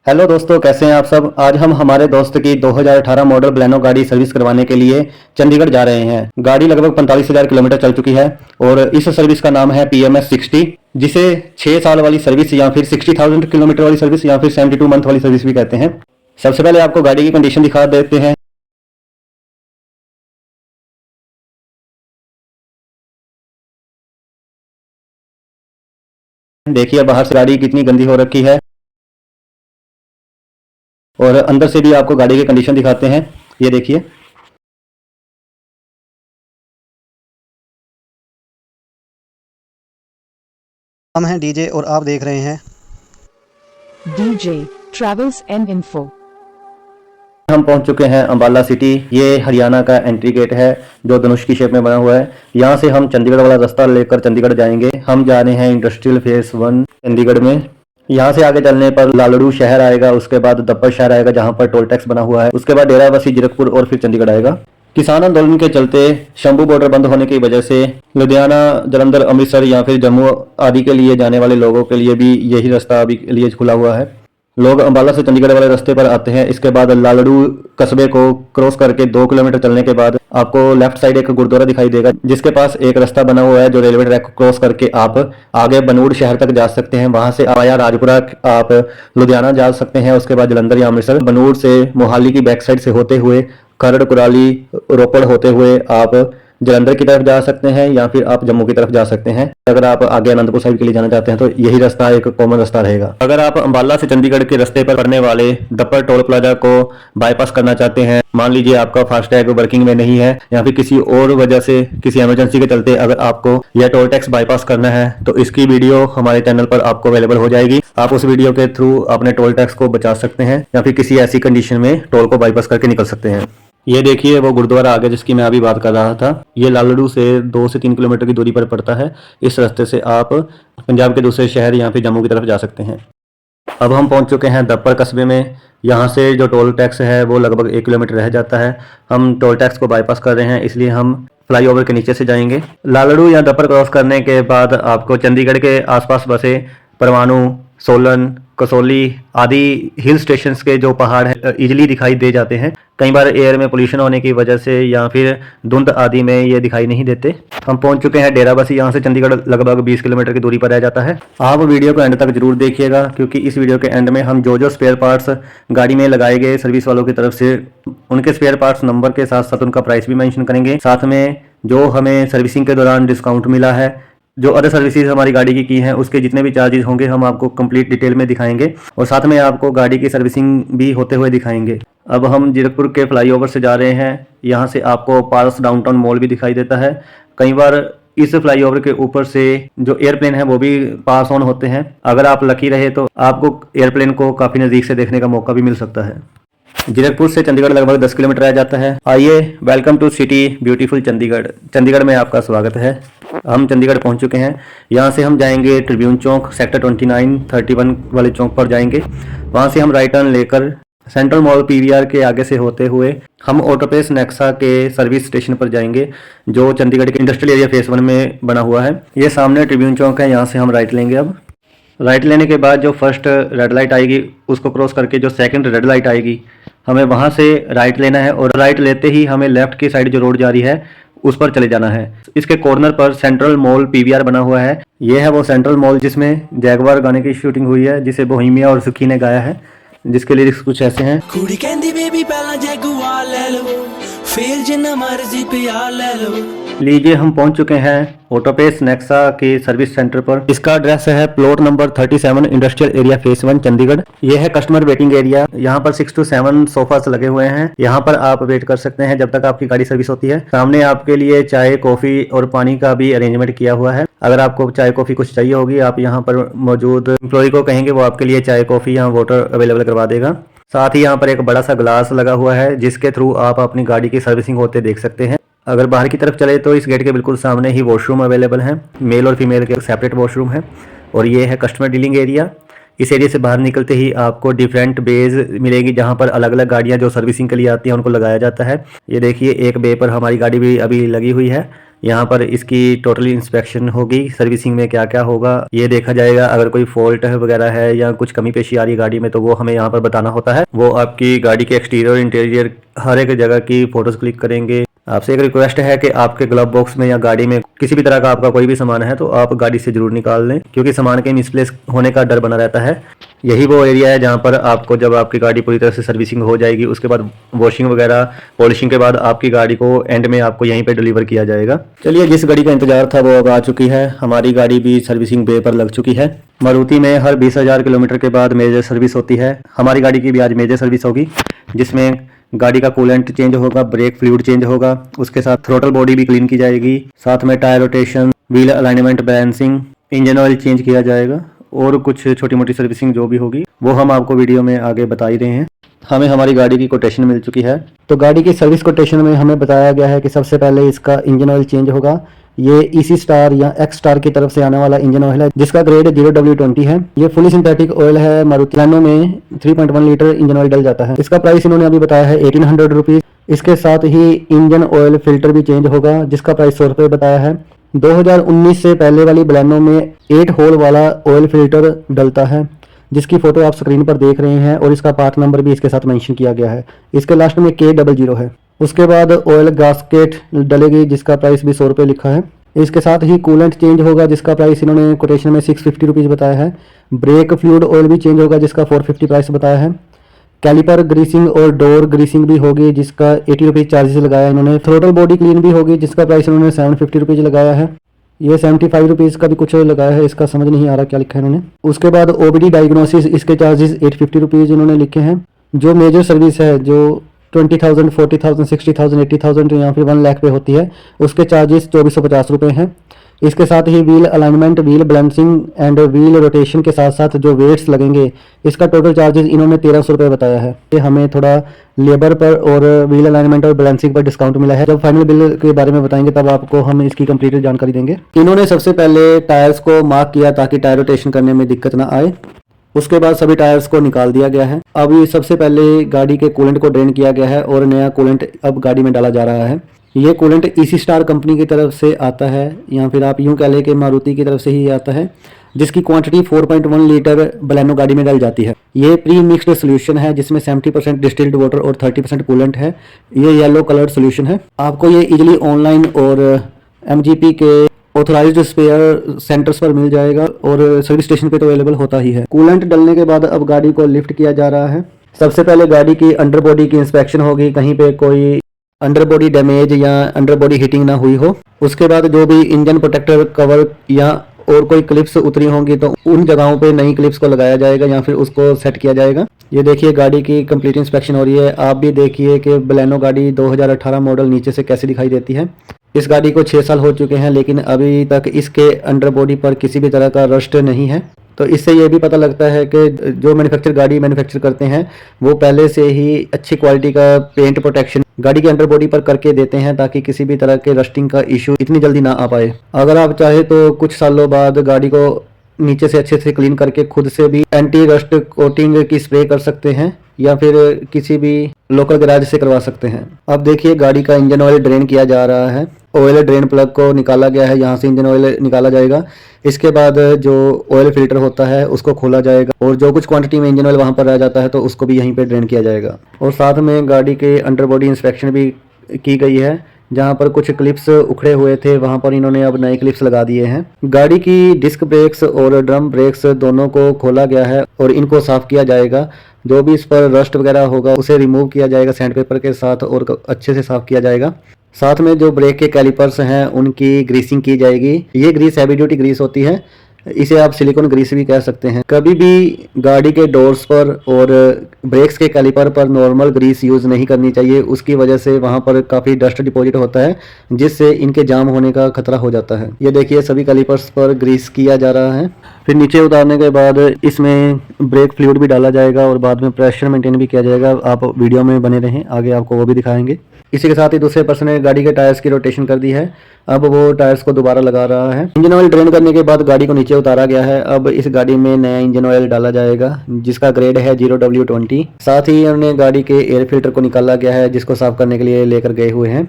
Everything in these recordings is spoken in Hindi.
हेलो दोस्तों, कैसे हैं आप सब। आज हम हमारे दोस्त की 2018 मॉडल बलेनो गाड़ी सर्विस करवाने के लिए चंडीगढ़ जा रहे हैं। गाड़ी लगभग 45,000 किलोमीटर चल चुकी है और इस सर्विस का नाम है PMS 60, जिसे 6 साल वाली सर्विस या फिर 60,000 किलोमीटर वाली सर्विस या फिर 72 मंथ वाली सर्विस भी कहते हैं। सबसे पहले आपको गाड़ी की कंडीशन दिखा देते हैं। देखिए बाहर से गाड़ी कितनी गंदी हो रखी है और अंदर से भी आपको गाड़ी की कंडीशन दिखाते हैं। ये देखिए। हम हैं डीजे और आप देख रहे हैं DJ Travels and Info। हम पहुंच चुके हैं अंबाला सिटी। ये हरियाणा का एंट्री गेट है जो धनुष की शेप में बना हुआ है। यहाँ से हम चंडीगढ़ वाला रास्ता लेकर चंडीगढ़ जाएंगे। हम जा रहे हैं इंडस्ट्रियल फेस 1 चंडीगढ़ में। यहाँ से आगे चलने पर लालड़ू शहर आएगा, उसके बाद दब्बर शहर आएगा जहाँ पर टोल टैक्स बना हुआ है, उसके बाद डेराबस्सी, जीरकपुर और फिर चंडीगढ़ आएगा। किसान आंदोलन के चलते शंभू बॉर्डर बंद होने की वजह से लुधियाना, जालंधर, अमृतसर या फिर जम्मू आदि के लिए जाने वाले लोगों के लिए भी यही रास्ता अभी के लिए खुला हुआ है। लोग अंबाला से चंडीगढ़ वाले रास्ते पर आते हैं। इसके बाद लालड़ू कस्बे को क्रॉस करके 2 किलोमीटर चलने के बाद आपको लेफ्ट साइड एक गुरुद्वारा दिखाई देगा, जिसके पास एक रास्ता बना हुआ है जो रेलवे ट्रैक को क्रॉस करके आप आगे बनूड़ शहर तक जा सकते हैं। वहां से आया राजपुरा आप लुधियाना जा सकते हैं, उसके बाद जालंधर या अमृतसर। बनूड़ से मोहाली की बैक साइड से होते हुए खरड़, कुराली, रोपड़ होते हुए आप जालंधर की तरफ जा सकते हैं या फिर आप जम्मू की तरफ जा सकते हैं। अगर आप आगे अनंतपुर साइड के लिए जाना चाहते हैं तो यही रास्ता एक कॉमन रास्ता रहेगा। अगर आप अंबाला से चंडीगढ़ के रास्ते पर पड़ने वाले दप्पर टोल प्लाजा को बाईपास करना चाहते हैं, मान लीजिए आपका फास्टैग वर्किंग में नहीं है या फिर किसी और वजह से किसी इमरजेंसी के चलते अगर आपको यह टोल टैक्स बाईपास करना है तो इसकी वीडियो हमारे चैनल पर आपको अवेलेबल हो जाएगी। आप उस वीडियो के थ्रू अपने टोल टैक्स को बचा सकते हैं या फिर किसी ऐसी कंडीशन में टोल को बाईपास करके निकल सकते हैं। ये देखिए वो गुरुद्वारा आगे जिसकी मैं अभी बात कर रहा था, ये लालड़ू से 2 से 3 किलोमीटर की दूरी पर पड़ता है। इस रास्ते से आप पंजाब के दूसरे शहर या फिर जम्मू की तरफ जा सकते हैं। अब हम पहुंच चुके हैं दप्पर कस्बे में। यहाँ से जो टोल टैक्स है वो लगभग 1 किलोमीटर रह जाता है। हम टोल टैक्स को बाईपास कर रहे हैं, इसलिए हम फ्लाईओवर के नीचे से जाएंगे। लालड़ू या दप्पर क्रॉस करने के बाद आपको चंडीगढ़ के आसपास बसे परवाणु, सोलन, कसौली आदि हिल स्टेशंस के जो पहाड़ हैं इजीली दिखाई दे जाते हैं। कई बार एयर में पोल्यूशन होने की वजह से या फिर धुंध आदि में ये दिखाई नहीं देते। हम पहुंच चुके हैं डेराबस्सी। यहाँ से चंडीगढ़ लगभग 20 किलोमीटर की दूरी पर रह जाता है। आप वीडियो को एंड तक जरूर देखिएगा क्योंकि इस वीडियो के एंड में हम जो स्पेयर पार्ट्स गाड़ी में लगाए गए सर्विस वालों की तरफ से उनके स्पेयर पार्ट्स नंबर के साथ साथ उनका प्राइस भी मेंशन करेंगे। साथ में जो हमें सर्विसिंग के दौरान डिस्काउंट मिला है, जो अदर सर्विसेज हमारी गाड़ी की हैं, उसके जितने भी चार्जेस होंगे हम आपको कंप्लीट डिटेल में दिखाएंगे और साथ में आपको गाड़ी की सर्विसिंग भी होते हुए दिखाएंगे। अब हम जीरकपुर के फ्लाईओवर से जा रहे हैं। यहाँ से आपको पारस डाउनटाउन मॉल भी दिखाई देता है। कई बार इस फ्लाईओवर के ऊपर से जो एयरप्लेन है वो भी पास ऑन होते हैं। अगर आप लकी रहे तो आपको एयरप्लेन को काफ़ी नज़दीक से देखने का मौका भी मिल सकता है। जीरकपुर से चंडीगढ़ लगभग 10 किलोमीटर रह जाता है। आइए, welcome to city beautiful Chandigarh. Chandigarh में आपका स्वागत है। हम चंडीगढ़ पहुंच चुके हैं। यहाँ से हम जाएंगे ट्रिब्यून चौक, सेक्टर 29, 31 वाले चौक पर जाएंगे। वहाँ से हम राइट टर्न लेकर सेंट्रल मॉल PVR के आगे से होते हुए हम ऑटोपेस नेक्सा के सर्विस स्टेशन पर जाएंगे जो चंडीगढ़ के इंडस्ट्रियल एरिया फेस 1 में बना हुआ है। ये सामने ट्रिब्यून चौक है, यहाँ से हम राइट लेंगे। अब राइट लेने के बाद जो फर्स्ट रेड लाइट आएगी उसको क्रॉस करके जो सेकंड रेड लाइट आएगी हमें वहां से राइट लेना है और राइट लेते ही हमें लेफ्ट की साइड जो रोड जा रही है उस पर चले जाना है। इसके कॉर्नर पर सेंट्रल मॉल PVR बना हुआ है। ये है वो सेंट्रल मॉल जिसमें जैगवार गाने की शूटिंग हुई है, जिसे बोहेमिया और सुखी ने गाया है, जिसके लिरिक्स कुछ ऐसे हैं। कुड़ी कहंदी बेबी पहला जैगुआर ले लो, फिर जिन्ना मर्जी प्यार ले लो। लीजिए, हम पहुंच चुके हैं ऑटोपेस नेक्सा के सर्विस सेंटर पर। इसका एड्रेस है plot number 37, industrial area face 1 Chandigarh. यह है कस्टमर वेटिंग एरिया। यहाँ पर 6 से 7 सोफास लगे हुए हैं। यहाँ पर आप वेट कर सकते हैं जब तक आपकी गाड़ी सर्विस होती है। सामने आपके लिए चाय, कॉफी और पानी का भी अरेंजमेंट किया हुआ है। अगर आपको चाय कॉफी कुछ चाहिए होगी आप यहाँ पर मौजूद एम्प्लॉय को कहेंगे, वो आपके लिए चाय, कॉफी या वाटर अवेलेबल करवा देगा। साथ ही यहाँ पर एक बड़ा सा ग्लास लगा हुआ है जिसके थ्रू आप अपनी गाड़ी की सर्विसिंग होते देख सकते हैं। अगर बाहर की तरफ चले तो इस गेट के बिल्कुल सामने ही वॉशरूम अवेलेबल हैं। मेल और फीमेल के सेपरेट वॉशरूम है और ये है कस्टमर डीलिंग एरिया। इस एरिया से बाहर निकलते ही आपको डिफरेंट बेज मिलेगी जहां पर अलग अलग गाड़ियां जो सर्विसिंग के लिए आती हैं उनको लगाया जाता है। ये देखिए, एक बे पर हमारी गाड़ी भी अभी लगी हुई है। यहाँ पर इसकी टोटली इंस्पेक्शन होगी, सर्विसिंग में क्या क्या होगा ये देखा जाएगा। अगर कोई फॉल्ट है वगैरह है या कुछ कमी पेशी आ रही है गाड़ी में तो वो हमें यहाँ पर बताना होता है। वो आपकी गाड़ी के एक्सटीरियर इंटीरियर हर एक जगह की फोटोज क्लिक करेंगे। आपसे एक रिक्वेस्ट है कि आपके ग्लव बॉक्स में या गाड़ी में किसी भी तरह का आपका कोई भी सामान है तो आप गाड़ी से जरूर निकाल लें, क्योंकि सामान के मिसप्लेस होने का डर बना रहता है। यही वो एरिया है जहाँ पर आपको जब आपकी गाड़ी पूरी तरह से सर्विसिंग हो जाएगी उसके बाद वॉशिंग वगैरह पॉलिशिंग के बाद आपकी गाड़ी को एंड में आपको यहीं पे डिलीवर किया जाएगा। चलिए, जिस गाड़ी का इंतजार था वो अब आ चुकी है। हमारी गाड़ी भी सर्विसिंग बे पर लग चुकी है। मारुति में हर 20,000 किलोमीटर के बाद मेजर सर्विस होती है। हमारी गाड़ी की भी आज मेजर सर्विस होगी, जिसमें गाड़ी का कूलेंट चेंज होगा, ब्रेक फ्लूइड चेंज होगा, उसके साथ थ्रोटल बॉडी भी क्लीन की जाएगी, साथ में tyre rotation, wheel alignment, balancing, engine oil change किया जाएगा और कुछ छोटी मोटी सर्विसिंग जो भी होगी वो हम आपको वीडियो में आगे बता ही रहे हैं। हमें हमारी गाड़ी की कोटेशन मिल चुकी है। तो गाड़ी की सर्विस कोटेशन में हमें बताया गया है कि सबसे पहले इसका इंजन ऑयल चेंज होगा। ये इसी स्टार या एक्स स्टार की तरफ से आने वाला इंजन ऑयल है, जिसका ग्रेड 0W20 है। ये फुली सिंथेटिक ऑयल है। मारुति बैलेनो में 3.1 लीटर इंजन ऑयल डल जाता है। इसका प्राइस इन्होंने अभी बताया है 1800 रुपीज। इसके साथ ही इंजन ऑयल फिल्टर भी चेंज होगा, जिसका प्राइस 100 रुपये बताया है। 2019 से पहले वाली बैलेनो में 8 होल वाला ऑयल फिल्टर डलता है, जिसकी फोटो आप स्क्रीन पर देख रहे हैं और इसका पार्ट नंबर भी इसके साथ मेंशन किया गया है। इसके लास्ट में K00 है। उसके बाद ऑयल गास्केट डलेगी, जिसका प्राइस भी 100 रुपये लिखा है। इसके साथ ही कूलेंट चेंज होगा, जिसका प्राइस इन्होंने कोटेशन में 650 रुपीज़ बताया है। ब्रेक फ्लूइड ऑयल भी चेंज होगा, जिसका 450 प्राइस बताया है। कैलिपर ग्रीसिंग और डोर ग्रीसिंग भी होगी, जिसका 80 रुपीज़ चार्जेस लगाया इन्होंने। थ्रोटल बॉडी क्लीन भी होगी, जिसका प्राइस इन्होंने 750 रुपीज़ लगाया है। ये 75 रुपीज़ का भी कुछ लगाया है, इसका समझ नहीं आ रहा क्या लिखा है इन्होंने। उसके बाद OBD डायग्नोसिस, इसके चार्जेस 850 रुपीज़ इन्होंने लिखे हैं। जो मेजर सर्विस है, जो 20,000, 40,000, 60,000, 80,000 या फिर 1 लाख पे होती है, उसके चार्जेस 2450 रुपये हैं। इसके साथ ही wheel alignment, wheel balancing and wheel rotation के साथ साथ जो वेट्स लगेंगे, इसका टोटल चार्जेस इन्होंने 1300 रुपये बताया है। ये हमें थोड़ा लेबर पर और व्हील अलाइनमेंट और बैलेंसिंग पर डिस्काउंट मिला है। जब फाइनल बिल के बारे में बताएंगे तब आपको हम इसकी कंप्लीट जानकारी देंगे। इन्होंने सबसे पहले टायर्स को मार्क किया ताकि टायर रोटेशन करने में दिक्कत ना आए। उसके बाद सभी टायर्स को निकाल दिया गया है। अब ये सबसे पहले गाड़ी के कूलेंट को ड्रेन किया गया है और नया कूलेंट अब गाड़ी में डाला जा रहा है। ये कूलेंट इसी स्टार कंपनी की तरफ से आता है, या फिर आप यूं कह लें कि मारुति की तरफ से ही आता है, जिसकी क्वांटिटी 4.1 लीटर बैलेनो गाड़ी में डाल जाती है। ये प्री मिक्स्ड सोल्यूशन है, जिसमें 70% डिस्टिल्ड वाटर और 30% कूलेंट है। ये येलो कलर्ड सोल्यूशन है। आपको ये इजीली ऑनलाइन और MGP के ऑथराइज्ड स्पेयर सेंटर्स पर मिल जाएगा और सर्विस स्टेशन पे तो अवेलेबल होता ही है। कूलेंट डलने के बाद अब गाड़ी को लिफ्ट किया जा रहा है। सबसे पहले गाड़ी की अंडर बॉडी की इंस्पेक्शन होगी, कहीं पे कोई अंडर बॉडी डैमेज या अंडर बॉडी हीटिंग ना हुई हो। उसके बाद जो भी इंजन प्रोटेक्टर कवर या और कोई क्लिप्स उतरी होंगी तो उन जगहों पे नई क्लिप्स को लगाया जाएगा या फिर उसको सेट किया जाएगा। ये देखिए गाड़ी की कंप्लीट इंस्पेक्शन हो रही है। आप भी देखिए कि बैलेनो गाड़ी 2018 मॉडल नीचे से कैसे दिखाई देती है। इस गाड़ी को 6 साल हो चुके हैं, लेकिन अभी तक इसके अंडर बॉडी पर किसी भी तरह का रस्ट नहीं है। तो इससे ये भी पता लगता है कि जो गाड़ी मैन्युफैक्चर करते हैं वो पहले से ही अच्छी क्वालिटी का पेंट प्रोटेक्शन गाड़ी के अंडर बॉडी पर करके देते हैं, ताकि किसी भी तरह के रस्टिंग का इशू इतनी जल्दी ना आ पाए। अगर आप चाहे तो कुछ सालों बाद गाड़ी को नीचे से अच्छे से क्लीन करके खुद से भी एंटी रस्ट कोटिंग की स्प्रे कर सकते हैं, या फिर किसी भी लोकल गैराज से करवा सकते हैं। अब देखिए गाड़ी का इंजन ऑयल ड्रेन किया जा रहा है। ऑयल ड्रेन प्लग को निकाला गया है, यहाँ से इंजन ऑयल निकाला जाएगा। इसके बाद जो ऑयल फिल्टर होता है उसको खोला जाएगा और जो कुछ क्वांटिटी में इंजन ऑयल वहाँ पर रह जाता है तो उसको भी यहीं पे ड्रेन किया जाएगा। और साथ में गाड़ी के अंडर बॉडी इंस्पेक्शन भी की गई है। जहाँ पर कुछ क्लिप्स उखड़े हुए थे वहाँ पर इन्होंने अब नए क्लिप्स लगा दिए हैं। गाड़ी की डिस्क ब्रेक्स और ड्रम ब्रेक्स दोनों को खोला गया है और इनको साफ किया जाएगा। जो भी इस पर रस्ट वगैरह होगा उसे रिमूव किया जाएगा सैंड पेपर के साथ और अच्छे से साफ किया जाएगा। साथ में जो ब्रेक के कैलिपर्स हैं उनकी ग्रीसिंग की जाएगी। ये ग्रीस हैवी ड्यूटी ग्रीस होती है, इसे आप सिलिकॉन ग्रीस भी कह सकते हैं। कभी भी गाड़ी के डोर्स पर और ब्रेक्स के कैलिपर पर नॉर्मल ग्रीस यूज़ नहीं करनी चाहिए। उसकी वजह से वहां पर काफ़ी डस्ट डिपॉजिट होता है, जिससे इनके जाम होने का खतरा हो जाता है। ये देखिए सभी कैलिपर्स पर ग्रीस किया जा रहा है। फिर नीचे उतारने के बाद इसमें ब्रेक फ्लूइड भी डाला जाएगा और बाद में प्रेशर मेंटेन भी किया जाएगा। आप वीडियो में बने रहें, आगे आपको वो भी दिखाएंगे। इसी के साथ ही दूसरे पर्सन ने गाड़ी के टायर्स की रोटेशन कर दी है। अब वो टायर्स को दोबारा लगा रहा है। इंजन ऑयल ड्रेन करने के बाद गाड़ी को नीचे उतारा गया है। अब इस गाड़ी में नया इंजन ऑयल डाला जाएगा, जिसका ग्रेड है 0W20। साथ ही उन्होंने गाड़ी के एयर फिल्टर को निकाला गया है, जिसको साफ करने के लिए लेकर गए हुए हैं।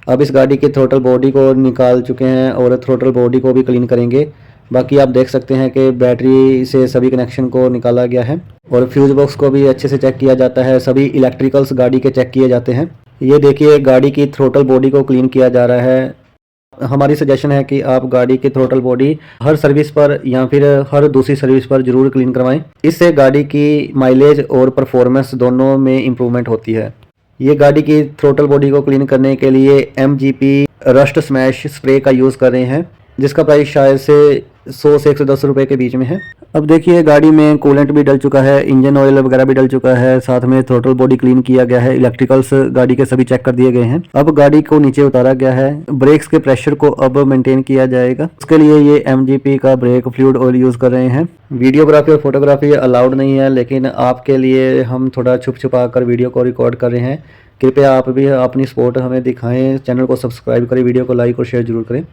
अब इस गाड़ी की थ्रोटल बॉडी को निकाल चुके हैं और थ्रोटल बॉडी को भी क्लीन करेंगे। बाकी आप देख सकते हैं कि बैटरी से सभी कनेक्शन को निकाला गया है और फ्यूज बॉक्स को भी अच्छे से चेक किया जाता है। सभी इलेक्ट्रिकल्स गाड़ी के चेक किए जाते हैं। ये देखिए गाड़ी की थ्रोटल बॉडी को क्लीन किया जा रहा है। हमारी सजेशन है कि आप गाड़ी की थ्रोटल बॉडी हर सर्विस पर या फिर हर दूसरी सर्विस पर जरूर क्लीन करवाएं। इससे गाड़ी की माइलेज और परफॉर्मेंस दोनों में इम्प्रूवमेंट होती है। ये गाड़ी की थ्रोटल बॉडी को क्लीन करने के लिए MGP रस्ट स्मैश स्प्रे का यूज़ कर रहे हैं, जिसका प्राइस शायद से 100 से 110 रुपये के बीच में है। अब देखिए गाड़ी में कूलेंट भी डल चुका है, इंजन ऑयल वगैरह भी डल चुका है, साथ में थ्रोटल बॉडी क्लीन किया गया है, इलेक्ट्रिकल्स गाड़ी के सभी चेक कर दिए गए हैं। अब गाड़ी को नीचे उतारा गया है, ब्रेक्स के प्रेशर को अब मेंटेन किया जाएगा। उसके लिए ये MGP का ब्रेक फ्लूइड ऑयल यूज़ कर रहे हैं। वीडियोग्राफी और फोटोग्राफी अलाउड नहीं है, लेकिन आपके लिए हम थोड़ा छुप छुपा कर वीडियो को रिकॉर्ड कर रहे हैं। कृपया आप भी अपनी सपोर्ट हमें दिखाएं, चैनल को सब्सक्राइब करें, वीडियो को लाइक और शेयर जरूर करें।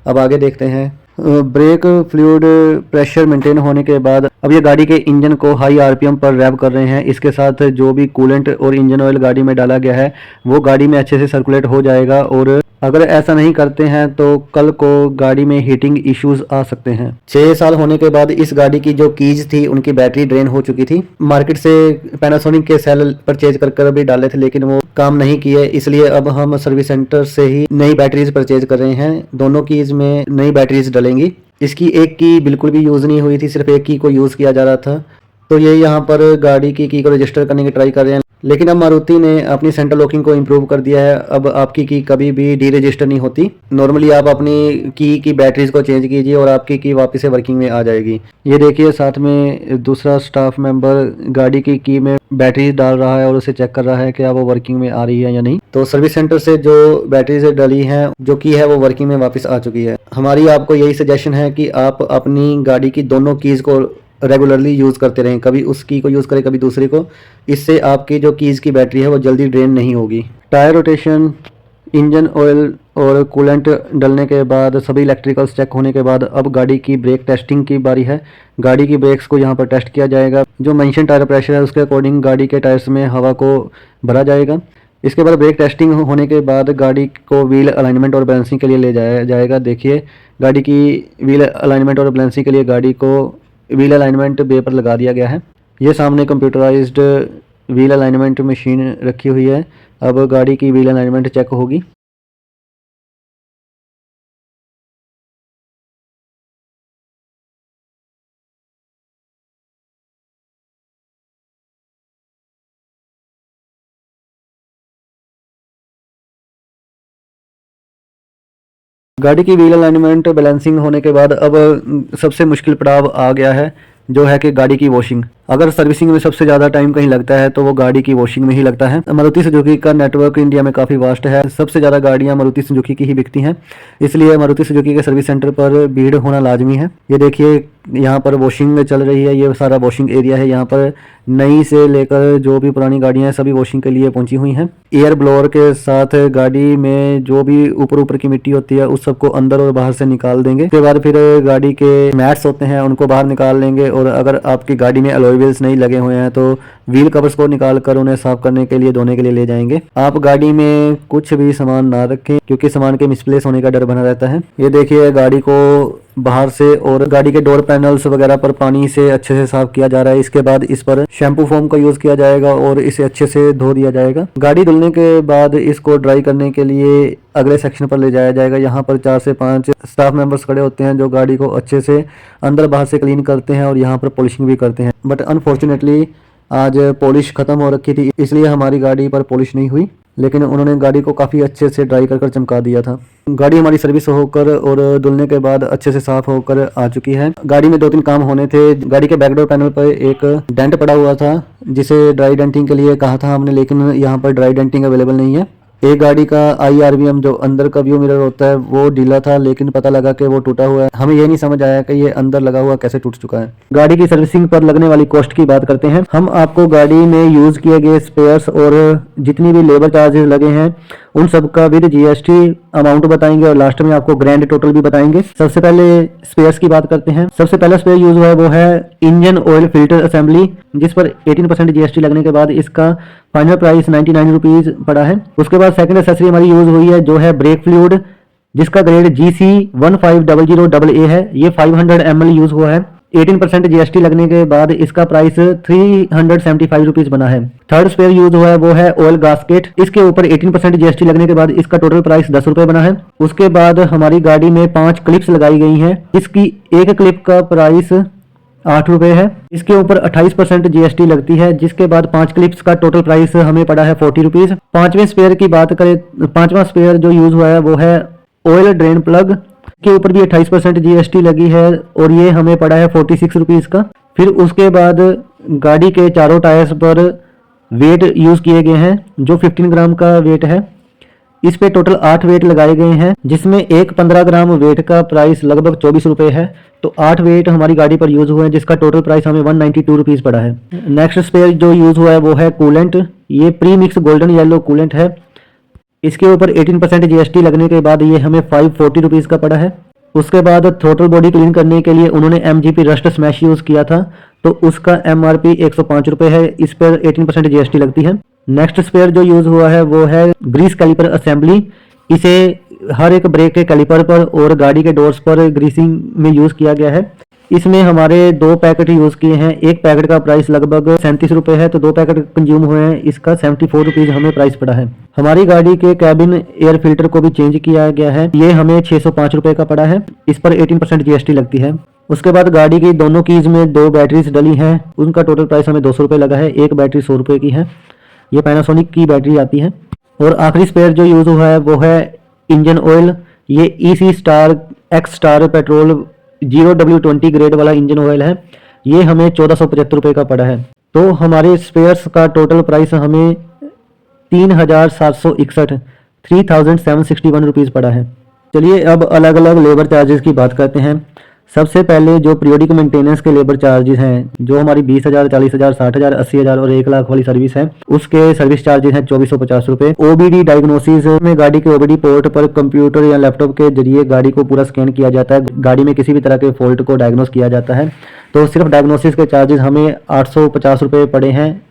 अब आगे देखते हैं। ब्रेक फ्लूइड प्रेशर मेंटेन होने के बाद अब ये गाड़ी के इंजन को हाई RPM पर रैप कर रहे हैं। इसके साथ जो भी कूलेंट और इंजन ऑयल गाड़ी में डाला गया है वो गाड़ी में अच्छे से सर्कुलेट हो जाएगा, और अगर ऐसा नहीं करते हैं तो कल को गाड़ी में हीटिंग इश्यूज आ सकते हैं। 6 साल होने के बाद इस गाड़ी की जो कीज थी उनकी बैटरी ड्रेन हो चुकी थी। मार्केट से पैनासोनिक के सेल परचेज कर भी डाले थे, लेकिन वो काम नहीं किए, इसलिए अब हम सर्विस सेंटर से ही नई बैटरीज परचेज कर रहे हैं। दोनों कीज में नई बैटरीज डलेंगी। इसकी एक की बिल्कुल भी यूज़ नहीं हुई थी, सिर्फ एक की को यूज़ किया जा रहा था, तो ये यहाँ पर गाड़ी की को रजिस्टर करने की ट्राई कर रहे हैं। लेकिन अब मारुति ने अपनी सेंटर लॉकिंग को इम्प्रूव कर दिया है। अब आपकी की कभी भी डी रजिस्टर नहीं होती। नॉर्मली आप अपनी की बैटरीज को चेंज कीजिए और आपकी की वापस से वर्किंग में आ जाएगी। ये देखिए साथ में दूसरा स्टाफ मेंबर गाड़ी की में बैटरीज डाल रहा है और उसे चेक कर रहा है कि वो वर्किंग में आ रही है या नहीं। तो सर्विस सेंटर से जो बैटरीज डली हैं, जो की है वो वर्किंग में वापस आ चुकी है। हमारी आपको यही सजेशन है कि आप अपनी गाड़ी की दोनों कीज को रेगुलरली यूज़ करते रहें, कभी उस की को यूज़ करें कभी दूसरी को। इससे आपकी जो कीज़ की बैटरी है वो जल्दी ड्रेन नहीं होगी। टायर रोटेशन, इंजन ऑयल और कूलेंट डलने के बाद सभी इलेक्ट्रिकल्स चेक होने के बाद अब गाड़ी की ब्रेक टेस्टिंग की बारी है। गाड़ी की ब्रेक्स को यहाँ पर टेस्ट किया जाएगा। जो मेंशन टायर प्रेशर है उसके अकॉर्डिंग गाड़ी के टायर्स में हवा को भरा जाएगा। इसके बाद ब्रेक टेस्टिंग होने के बाद गाड़ी को व्हील अलाइनमेंट और बैलेंसिंग के लिए ले जाया जाएगा। देखिए गाड़ी की व्हील अलाइनमेंट और बैलेंसिंग के लिए गाड़ी को व्हील अलाइनमेंट बे पर लगा दिया गया है। ये सामने कंप्यूटराइज्ड व्हील अलाइनमेंट मशीन रखी हुई है। अब गाड़ी की व्हील अलाइनमेंट चेक होगी। गाड़ी की व्हील अलाइनमेंट बैलेंसिंग होने के बाद अब सबसे मुश्किल पड़ाव आ गया है, जो है कि गाड़ी की वॉशिंग। अगर सर्विसिंग में सबसे ज़्यादा टाइम कहीं लगता है तो वो गाड़ी की वॉशिंग में ही लगता है। मारुति सुजुकी का नेटवर्क इंडिया में काफ़ी वास्ट है। सबसे ज़्यादा गाड़ियाँ मारुति सुजुकी की ही बिकती हैं, इसलिए मारुति सुजुकी के सर्विस सेंटर पर भीड़ होना लाजमी है। ये देखिए यहाँ पर वॉशिंग चल रही है। ये सारा वॉशिंग एरिया है। यहाँ पर नई से लेकर जो भी पुरानी गाड़ियाँ हैं सभी वॉशिंग के लिए पहुँची हुई हैं। एयर ब्लोअर के साथ गाड़ी में जो भी ऊपर की मिट्टी होती है उस सबको अंदर और बाहर से निकाल देंगे। उसके बाद फिर गाड़ी के मैट्स होते हैं उनको बाहर निकाल लेंगे, और अगर आपकी गाड़ी में अलॉय व्हील्स नहीं लगे हुए हैं तो व्हील कवर्स को निकाल कर उन्हें साफ करने के लिए धोने के लिए ले जाएंगे। आप गाड़ी में कुछ भी सामान ना रखें, क्योंकि सामान के मिसप्लेस होने का डर बना रहता है। ये देखिए गाड़ी को बाहर से और गाड़ी के डोर पैनल्स वगैरह पर पानी से अच्छे से साफ किया जा रहा है। इसके बाद इस पर शैम्पू फोम का यूज किया जाएगा और इसे अच्छे से धो दिया जाएगा। गाड़ी धुलने के बाद इसको ड्राई करने के लिए अगले सेक्शन पर ले जाया जाएगा। यहाँ पर 4 से 5 स्टाफ मेंबर्स खड़े होते हैं जो गाड़ी को अच्छे से अंदर बाहर से क्लीन करते हैं और यहाँ पर पॉलिशिंग भी करते हैं। बट अनफॉर्चुनेटली आज पॉलिश खत्म हो रखी थी, इसलिए हमारी गाड़ी पर पॉलिश नहीं हुई, लेकिन उन्होंने गाड़ी को काफ़ी अच्छे से ड्राई कर चमका दिया था। गाड़ी हमारी सर्विस होकर और धुलने के बाद अच्छे से साफ होकर आ चुकी है। गाड़ी में 2-3 काम होने थे। गाड़ी के बैकडोर पैनल पर एक डेंट पड़ा हुआ था जिसे ड्राई डेंटिंग के लिए कहा था हमने, लेकिन यहाँ पर ड्राई डेंटिंग अवेलेबल नहीं है। एक गाड़ी का IRVM जो अंदर का व्यू मिरर होता है वो ढीला था, लेकिन पता लगा कि वो टूटा हुआ है। हमें ये नहीं समझ आया कि ये अंदर लगा हुआ कैसे टूट चुका है। गाड़ी की सर्विसिंग पर लगने वाली कॉस्ट की बात करते हैं। हम आपको गाड़ी में यूज किए गए स्पेयर्स और जितनी भी लेबर चार्जेस लगे हैं उन सब का विद जीएसटी अमाउंट बताएंगे और लास्ट में आपको ग्रैंड टोटल भी बताएंगे। सबसे पहले स्पेयर्स की बात करते हैं। सबसे पहला स्पेयर यूज हुआ है वो है इंजन ऑयल फिल्टर असेंबली, जिस पर 18% जीएसटी लगने के बाद इसका फाइनल प्राइस 99 रुपीज पड़ा है। उसके बाद सेकंड एक्सेसरी हमारी यूज हुई है जो है ब्रेक फ्लूइड, जिसका ग्रेड GC 1500AA है। ये 500 ml यूज हुआ है। 18% जीएसटी लगने के बाद इसका प्राइस 375 रुपीज बना है। थर्ड स्पेयर यूज हुआ है वो है ऑयल गास्केट। इसके ऊपर 18% जीएसटी लगने के बाद इसका टोटल प्राइस 10 रुपए बना है। उसके बाद हमारी गाड़ी में 5 क्लिप्स लगाई गई हैं। इसकी एक क्लिप का प्राइस 8 रुपए है। इसके ऊपर 28% जीएसटी लगती है, जिसके बाद 5 क्लिप्स का टोटल प्राइस हमें पड़ा है 40 रुपीज। पांचवें स्पेयर की बात करें, पांचवा स्पेयर जो यूज हुआ है वो है ऑयल ड्रेन प्लग के ऊपर भी 28% जीएसटी लगी है और ये हमें पड़ा है 46 रुपीज का। फिर उसके बाद गाड़ी के चारों टायर्स पर वेट यूज किए गए हैं जो 15 ग्राम का वेट है। इस पे टोटल 8 वेट लगाए गए हैं, जिसमें एक 15 ग्राम वेट का प्राइस लगभग 24 रुपए है। तो 8 वेट हमारी गाड़ी पर यूज हुए हैं, जिसका टोटल प्राइस हमें 192 रुपीज पड़ा है। नेक्स्ट स्पेयर जो यूज हुआ है वो है कूलेंट। ये pre mix golden yellow coolant है। इसके ऊपर 18% जीएसटी लगने के बाद ये हमें 540 रुपीज का पड़ा है। उसके बाद थ्रोटल बॉडी क्लीन करने के लिए उन्होंने MGP रस्ट स्मैश यूज किया था, तो उसका MRP 105 रुपए है। इस पर 18% जीएसटी लगती है। नेक्स्ट स्पेयर जो यूज हुआ है वो है ग्रीस कैलिपर असेंबली। इसे हर एक ब्रेक के कैलिपर पर और गाड़ी के डोर्स पर ग्रीसिंग में यूज किया गया है। इसमें हमारे 2 पैकेट यूज किए हैं। एक पैकेट का प्राइस लगभग 37 रुपए है, तो 2 पैकेट कंज्यूम हुए हैं। इसका 74 रुपीज हमें प्राइस पड़ा है। हमारी गाड़ी के कैबिन एयर फिल्टर को भी चेंज किया गया है। ये हमें 605 रुपए का पड़ा है। इस पर 18% जीएसटी लगती है। उसके बाद गाड़ी की दोनों कीज में 2 बैटरीज डली हैं। उनका टोटल प्राइस हमें 200 रुपए लगा है। एक बैटरी 100 रुपए की है। ये पैनासोनिक की बैटरी आती है। और आखिरी स्पेयर जो यूज हुआ है वो है इंजन ऑयल। ये EC star X star petrol 0W20 grade वाला इंजन ऑयल है। ये हमें 1475 रुपए का पड़ा है। तो हमारे स्पेयर्स का टोटल प्राइस हमें 3761 3761 रुपीज पड़ा है। चलिए अब अलग अलग लेबर चार्जेस की बात करते हैं। सबसे पहले जो पीरियोडिक मेंटेनेंस के लेबर चार्जेस हैं, जो हमारी 20,000, 40,000, 60,000, 80,000 और 1 लाख वाली सर्विस है, उसके सर्विस चार्जेस हैं 2450 रुपए। OBD डायग्नोसिस में गाड़ी के OBD पोर्ट पर कंप्यूटर या लैपटॉप के जरिए गाड़ी को पूरा स्कैन किया जाता है। गाड़ी में किसी भी तरह के फॉल्ट को डायग्नोस किया जाता है। तो सिर्फ डायग्नोसिस के चार्जेस हमें 850 रुपए पड़े हैं,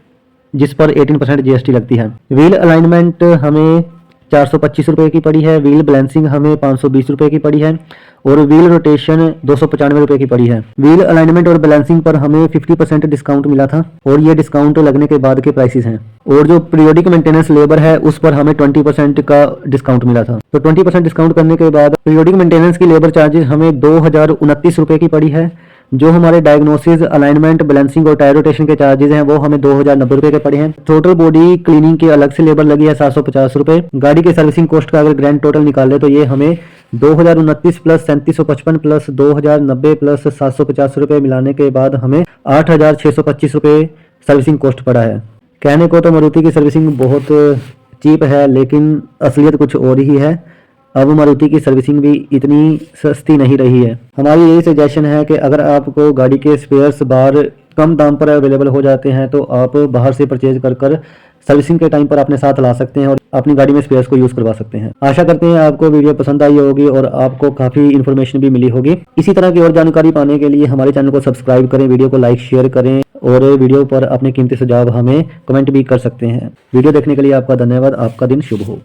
जिस पर 18% जीएसटी लगती है। व्हील अलाइनमेंट हमें 425 रुपए की पड़ी है। व्हील बैलेंसिंग हमें 520 रुपए की पड़ी है और व्हील रोटेशन 295 रुपए की पड़ी है। व्हील अलाइनमेंट और बैलेंसिंग पर हमें 50% डिस्काउंट मिला था और ये डिस्काउंट लगने के बाद के प्राइसेस हैं। और जो पीरियोडिक मेंटेनेंस लेबर है उस पर हमें 20% का डिस्काउंट मिला था। तो 20% डिस्काउंट करने के बाद पीरियोडिक मेंटेनेंस की लेबर चार्जेस हमें 2029 रुपए की पड़ी है। जो हमारे डायग्नोसिस, अलाइनमेंट, बैलेंसिंग और टायर रोटेशन के चार्जेस हैं वो हमें 2090 रुपए के पड़े हैं। टोटल बॉडी क्लीनिंग की अलग से लेबर लगी है 750 रुपए। गाड़ी के सर्विसिंग कॉस्ट का अगर ग्रैंड टोटल निकाले तो ये हमें 2029 प्लस 3755 प्लस 2090 प्लस 750 रुपए मिलाने के बाद हमें 8625 रुपए सर्विसिंग कॉस्ट पड़ा है। कहने को तो मारुति की सर्विसिंग बहुत चीप है, लेकिन असलियत कुछ और ही है। अब मारुति की सर्विसिंग भी इतनी सस्ती नहीं रही है। हमारी यही सजेशन है कि अगर आपको गाड़ी के स्पेयर्स बाहर कम दाम पर अवेलेबल हो जाते हैं तो आप बाहर से परचेज कर सर्विसिंग के टाइम पर अपने साथ ला सकते हैं और अपनी गाड़ी में स्पेयर्स को यूज करवा सकते हैं। आशा करते हैं आपको वीडियो पसंद आई होगी और आपको काफी इन्फॉर्मेशन भी मिली होगी। इसी तरह की और जानकारी पाने के लिए हमारे चैनल को सब्सक्राइब करें, वीडियो को लाइक शेयर करें और वीडियो पर अपने कीमती सुझाव हमें कमेंट भी कर सकते हैं। वीडियो देखने के लिए आपका धन्यवाद। आपका दिन शुभ हो।